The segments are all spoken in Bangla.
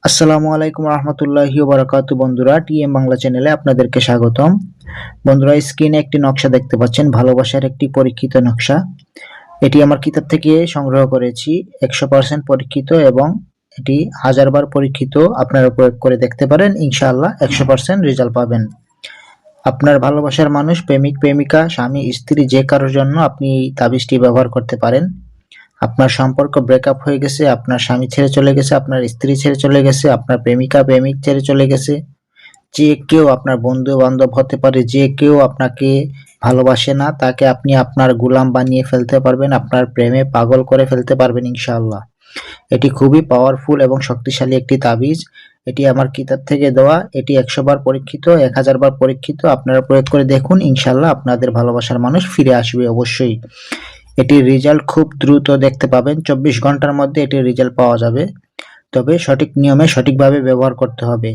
আসসালামু আলাইকুম রহমতুল্লাহি ওয়া বারাকাতু। বন্ধুরা, টিএম বাংলা চ্যানেলে আপনাদেরকে স্বাগতম। বন্ধুরা, স্ক্রিনে একটি নকশা দেখতে পাচ্ছেন, ভালোবাসার একটি পরীক্ষিত নকশা। এটি আমার কিতাব থেকে সংগ্রহ করেছি, 100% পরীক্ষিত এবং এটি 1000 বার পরীক্ষিত। আপনারা প্রয়োগ করে দেখতে পারেন, ইনশাআল্লাহ 100% রেজাল্ট পাবেন। আপনার ভালোবাসার মানুষ, প্রেমিক প্রেমিকা, স্বামী স্ত্রী, যে কারোর জন্য আপনি এই তাবিজটি ব্যবহার করতে পারেন। আপনার সম্পর্ক ব্রেকআপ হয়ে গেছে, আপনার স্বামী ছেড়ে চলে গেছে, আপনার স্ত্রী ছেড়ে চলে গেছে, আপনার প্রেমিকা প্রেমিক ছেড়ে চলে গেছে, যে কেউ, আপনার বন্ধু বান্ধব হতে পারে, যে কেউ আপনাকে ভালোবাসে না, তাকে আপনি আপনার গোলাম বানিয়ে ফেলতে পারবেন, আপনার প্রেমে পাগল করে ফেলতে পারবেন ইনশাআল্লাহ। এটি খুবই পাওয়ারফুল এবং শক্তিশালী একটি তাবিজ। এটি আমার কিতাব থেকে দেওয়া। এটি 100 বার পরীক্ষিত, 1000 বার পরীক্ষিত। আপনারা প্রয়োগ করে দেখুন, ইনশাআল্লাহ আপনাদের ভালোবাসার মানুষ ফিরে আসবে অবশ্যই। এটির রেজাল্ট খুব দ্রুত দেখতে পাবেন, 24 ঘন্টার মধ্যে এটির রেজাল্ট পাওয়া যাবে। তবে সঠিক নিয়মে সঠিকভাবে ব্যবহার করতে হবে।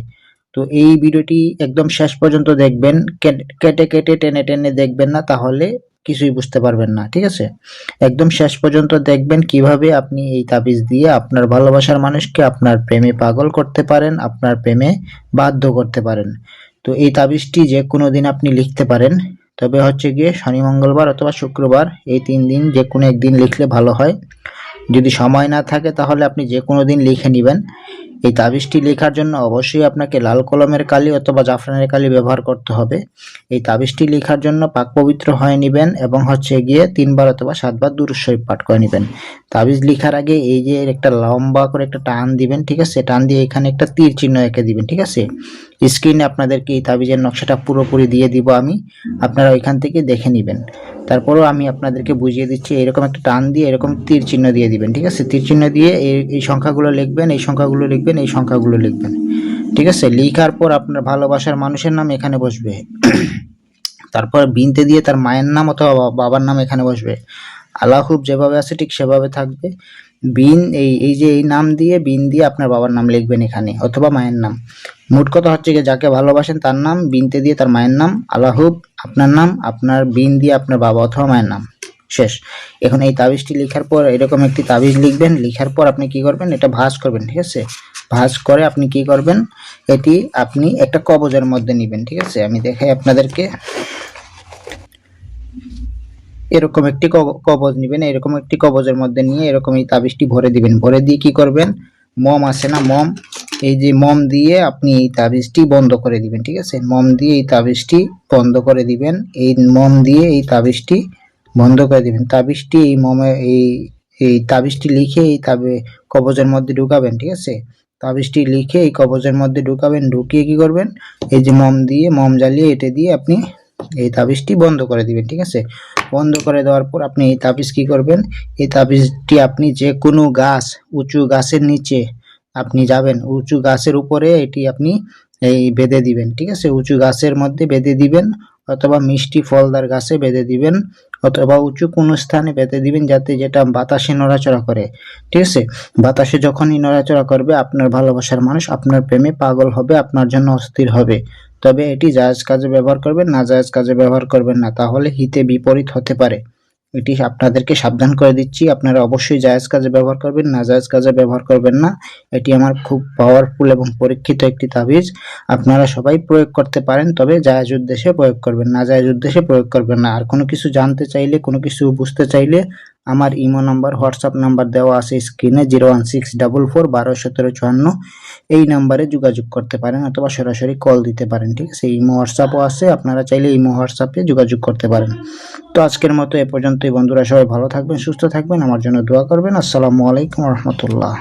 তো এই ভিডিওটি একদম শেষ পর্যন্ত দেখবেন, কেটে কেটে টেনে টেনে দেখবেন না, তাহলে কিছুই বুঝতে পারবেন না, ঠিক আছে? একদম শেষ পর্যন্ত দেখবেন কিভাবে আপনি এই তাবিজ দিয়ে আপনার ভালোবাসার মানুষকে আপনার প্রেমে পাগল করতে পারেন, আপনার প্রেমে বাধ্য করতে পারেন। তো এই তাবিজটি যে কোনো দিন আপনি লিখতে পারেন, তবে হচ্ছে গিয়ে শনি মঙ্গলবার অথবা শুক্রবার, এই 3 দিন যে কোনো একদিন লিখলে ভালো হয়। যদি সময় না থাকে তাহলে আপনি যে কোনো দিন লিখে নেবেন। এই তাবিজটি লেখার জন্য অবশ্যই আপনাকে লাল কলমের কালি অথবা জাফরানের কালি ব্যবহার করতে হবে। এই তাবিজটি লেখার জন্য পাক পবিত্র হয়ে নেবেন এবং হচ্ছে গিয়ে 3 বার অথবা 7 বার দুরূদ শরীফ পাঠ করে নেবেন। তাবিজ লেখার আগে এই যে একটা লম্বা করে একটা টান দিবেন, ঠিক আছে? টান দিয়ে এখানে একটা তীর চিহ্ন এঁকে দিবেন, ঠিক আছে? স্ক্রিনে আপনাদেরকে এই তাবিজের নকশাটা পুরোপুরি দিয়ে দিব আমি, আপনারা ওইখান থেকে দেখে নেবেন। তারপরেও আমি আপনাদেরকে বুঝিয়ে দিচ্ছি, এরকম একটা টান দিয়ে এরকম তীর চিহ্ন দিয়ে দিবেন, ঠিক আছে? তীর চিহ্ন দিয়ে এই সংখ্যাগুলো লিখবেন, এই সংখ্যাগুলো লিখবেন, এই সংখ্যাগুলো লিখবেন, ঠিক আছে? লিখার পর আপনার ভালোবাসার মানুষের নাম এখানে বসবে। তারপর বিনতে দিয়ে তার মায়ের নাম অথবা বাবার নাম এখানে বসবে। আল্লাহুব যেভাবে আছে ঠিক সেভাবে থাকবে। বিন এই যে এই নাম দিয়ে, বিন দিয়ে আপনার বাবার নাম লিখবেন এখানে অথবা মায়ের নাম। মোট কথা হচ্ছে যে যাকে ভালোবাসেন তার নাম, বিনতে দিয়ে তার মায়ের নাম, আল্লাহুব আপনার নাম, আপনার বিন দিয়ে আপনার বাবা অথবা মায়ের নাম, শেষ। এখন এই তাবিজটি লেখার পর এরকম একটি তাবিজ লিখবেন। লিখার পর আপনি কি করবেন, এটা ভাঁজ করবেন, ঠিক আছে? ভাঁজ করে আপনি কি করবেন, এটি আপনি একটা কবজের মধ্যে নেবেন, ঠিক আছে? আমি দেখাই আপনাদেরকে। এরকম একটি কবজ নেবেন, এরকম একটি কবজের মধ্যে নিয়ে এরকম এই তাবিজটি ভরে দিবেন। ভরে দিয়ে কি করবেন, মম আছে না, মম, এই যে মম দিয়ে আপনি এই তাবিজটি বন্ধ করে দিবেন, ঠিক আছে? মম দিয়ে এই তাবিজটি বন্ধ করে দিবেন। এই মম দিয়ে এই তাবিজটি বন্ধ করে দিবেন। তাবিজটি এই মমে এই তাবিজটি লিখে এই কবজের মধ্যে ঢুকাবেন, ঠিক আছে? তাবিজটি লিখে এই কবজের মধ্যে ঢুকাবেন। ঢুকিয়ে কি করবেন, এই যে মম দিয়ে, মম জ্বালিয়ে এটা দিয়ে আপনি এই তাবিজটি বন্ধ করে দিবেন, ঠিক আছে? বন্ধ করে দেওয়ার পর আপনি এই তাবিজ কি করবেন, এই তাবিজটি আপনি যে কোনো গাছ, উঁচু গাছের নিচে আপনি যাবেন, উঁচু গাছের উপরে এটি আপনি এই বেঁধে দিবেন, ঠিক আছে? উঁচু গাছের মধ্যে বেঁধে দিবেন অথবা মিষ্টি ফলদার গাছে বেঁধে দিবেন অথবা উঁচু কোনো স্থানে বেঁধে দিবেন, যাতে যেটা বাতাসে নড়াচড়া করে, ঠিক আছে? বাতাসে যখনই নড়াচড়া করবে আপনার ভালোবাসার মানুষ আপনার প্রেমে পাগল হবে, আপনার জন্য অস্থির হবে। তবে এটি জায়েজ কাজে ব্যবহার করবেন, নাজায়েজ কাজে ব্যবহার করবেন না, তাহলে হিতে বিপরীত হতে পারে। এটি আপনাদেরকে সাবধান করে দিচ্ছি, আপনারা অবশ্যই জায়েজ কাজে ব্যবহার করবেন, নাজায়েজ কাজে ব্যবহার করবেন না। এটি আমার খুব পাওয়ারফুল এবং পরীক্ষিত একটি তাবিজ। আপনারা সবাই প্রয়োগ করতে পারেন, তবে জায়েজ উদ্দেশ্যে প্রয়োগ করবেন, নাজায়েজ উদ্দেশ্যে প্রয়োগ করবেন না। আর কোনো কিছু জানতে চাইলে, কোনো কিছু বুঝতে চাইলে আমার ইমো নাম্বার, হোয়াটসঅ্যাপ নাম্বার দেওয়া আছে স্ক্রিনে, 01644121754। এই নাম্বারে যোগাযোগ করতে পারেন অথবা সরাসরি কল দিতে পারেন, ঠিক আছে? ইমো হোয়াটসঅ্যাপও আছে, আপনারা চাইলে ইমো হোয়াটসঅ্যাপে যোগাযোগ করতে পারেন। তো আজকের মতো এ পর্যন্তই বন্ধুরা, সবাই ভালো থাকবেন, সুস্থ থাকবেন, আমার জন্য দোয়া করবেন। আসসালামু আলাইকুম রহমতুল্লাহ।